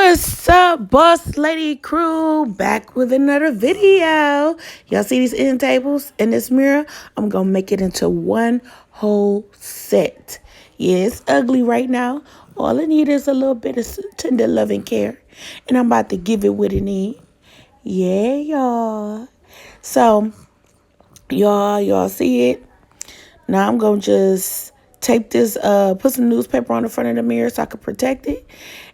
What's up, boss lady crew? Back with another video. Y'all see these end tables and this mirror? I'm gonna make it into one whole set. Yeah, it's ugly right now. All I need is a little bit of tender love and care. And I'm about to give it what it needs. Yeah, y'all. So, y'all see it? Now I'm gonna just tape this, put some newspaper on the front of the mirror so I can protect it.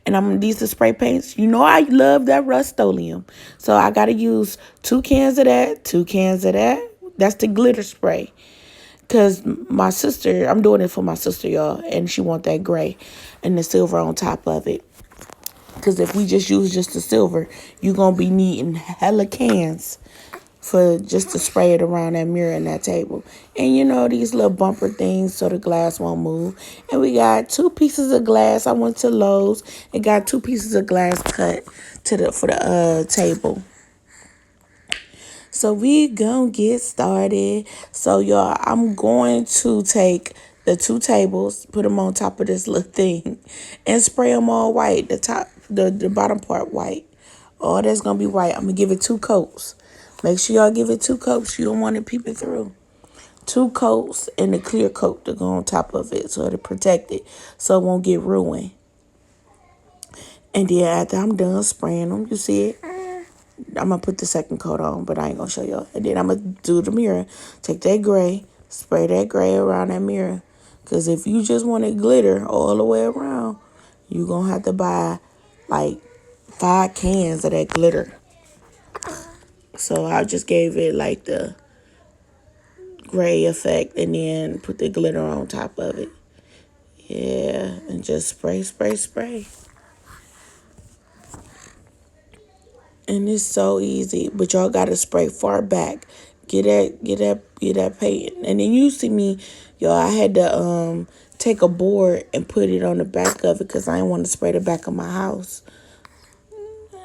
And I'm gonna use the spray paints. You know I love that Rust-Oleum. So I gotta use 2 cans of that, 2 cans of that. That's the glitter spray. Cause my sister, I'm doing it for my sister, y'all, and she want that gray and the silver on top of it. Cause if we just use just the silver, you're gonna be needing hella cans for just to spray it around that mirror and that table. And you know, these little bumper things so the glass won't move. And we got 2 pieces of glass. I went to Lowe's and got 2 pieces of glass cut for the table. So we gonna get started. So y'all, I'm going to take the 2 tables, put them on top of this little thing, and spray them all white. The bottom part white. All that's gonna be white. I'm gonna give it 2 coats. Make sure y'all give it 2 coats. You don't want it peeping through. 2 coats and a clear coat to go on top of it so it'll protect it so it won't get ruined. And then after I'm done spraying them, you see it? I'm going to put the second coat on, but I ain't going to show y'all. And then I'm going to do the mirror. Take that gray, spray that gray around that mirror. Because if you just want it glitter all the way around, you're going to have to buy like 5 cans of that glitter. So I just gave it like the gray effect and then put the glitter on top of it. Yeah, and just spray, spray, spray. And it's so easy, but y'all gotta spray far back. Get that paint. And then you see me, y'all, I had to take a board and put it on the back of it because I didn't want to spray the back of my house.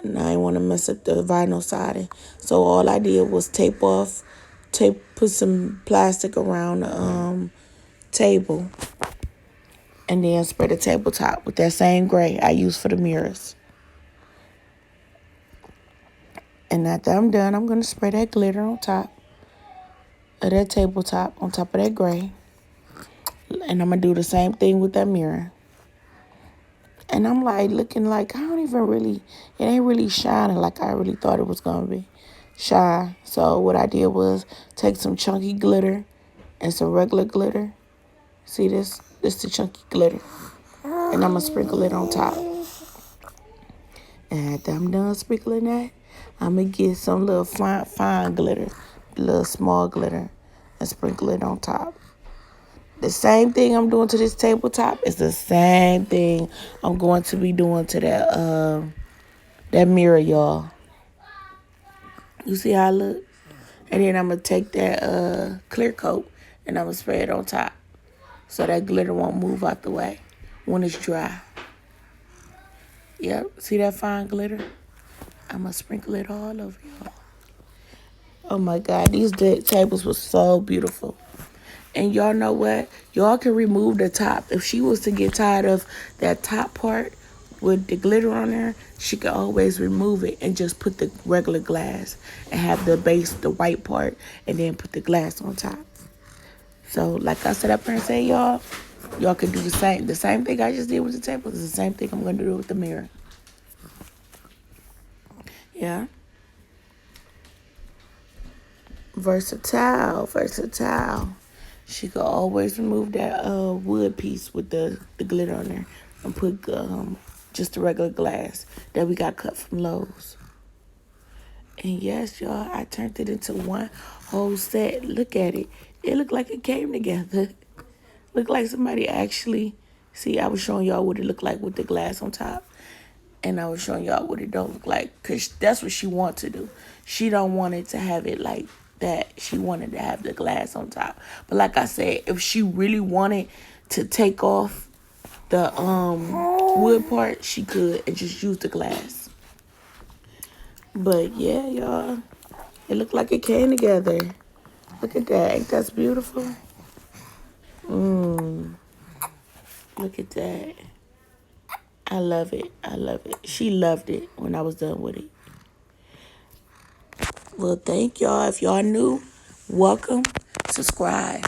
And I didn't want to mess up the vinyl siding. So all I did was put some plastic around the table. And then spray the tabletop with that same gray I used for the mirrors. And after I'm done, I'm going to spray that glitter on top of that tabletop, on top of that gray. And I'm going to do the same thing with that mirror. And I'm like looking like I don't even really, it ain't really shining like I really thought it was going to be shine. So what I did was take some chunky glitter and some regular glitter. See this? This is the chunky glitter. And I'm going to sprinkle it on top. And after I'm done sprinkling that, I'm going to get some little fine glitter, little small glitter, and sprinkle it on top. The same thing I'm doing to this tabletop is the same thing I'm going to be doing to that mirror, y'all. You see how I look? And then I'm going to take that clear coat and I'm going to spray it on top so that glitter won't move out the way when it's dry. Yep, see that fine glitter? I'm going to sprinkle it all over y'all. Oh my God, these tables were so beautiful. And y'all know what? Y'all can remove the top. If she was to get tired of that top part with the glitter on there, she could always remove it and just put the regular glass and have the base, the white part, and then put the glass on top. So like I said up here and say, y'all can do the same thing I just did with the table. It's the same thing I'm going to do with the mirror. Yeah. Versatile. She could always remove that wood piece with the glitter on there and put just the regular glass that we got cut from Lowe's. And yes, y'all, I turned it into one whole set. Look at it. It looked like it came together. Looked like somebody actually... See, I was showing y'all what it looked like with the glass on top. And I was showing y'all what it don't look like. Because that's what she wants to do. She don't want it to have it like that. She wanted to have the glass on top. But like I said, if she really wanted to take off the wood part, she could and just use the glass. But yeah, y'all, it looked like it came together. Look at that. Ain't that beautiful? Look at that. I love it. I love it. She loved it when I was done with it. Well, thank y'all. If y'all new, welcome. Subscribe.